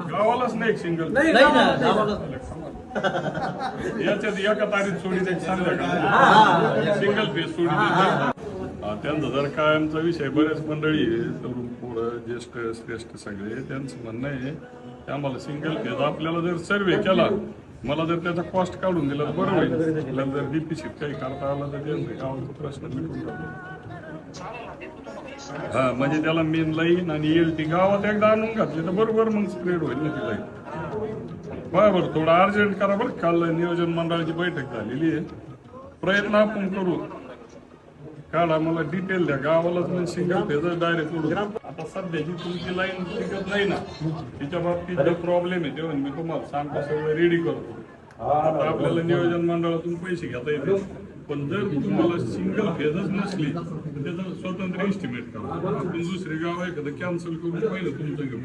गावालाच नाही सिंगल नाही ना गावाला याच्यात एका तारीख सोडीत एक संध्याकाळ सिंगल फेज सोडीत त्यांचा जर कायमचा विषय बरेच मंडळी तरुण पोरं ज्येष्ठ श्रेष्ठ सगळे त्यांचं म्हणणं आहे की आम्हाला सिंगल फेज आपल्याला जर सर्वे केला मला जर त्याचा कॉस्ट काढून दिला तर बरं होईल आपल्याला जर डीपीसीत काही करता आला तर त्यांचा गावाचा प्रश्न मिटून जातो हा म्हणजे त्याला मेन लाईन आणि एलटी गावात एकदा आणून घातली तर बरोबर मग स्प्रेड होईल ना ती लाईन बरोबर थोडं अर्जंट करा बरं काल नियोजन मंडळाची बैठक झालेली आहे प्रयत्न आपण करू काढा मला डिटेल द्या गावाला सिंगल फेजच डायरेक्ट उडून आता सध्याची तुमची लाईन टिकत नाही ना तिच्या बाबतीत जो प्रॉब्लेम आहे तेव्हा मी तुम्हाला सांगतो सगळं रेडी करतो आता आपल्याला नियोजन मंडळातून पैसे घेता येते पण जर तुम्हाला सिंगल फेजच नसली तर त्याचा स्वतंत्र एस्टिमेट करा आपण दुसरे गाव एखादं कॅन्सल करून पहिलं तुमचं घेऊन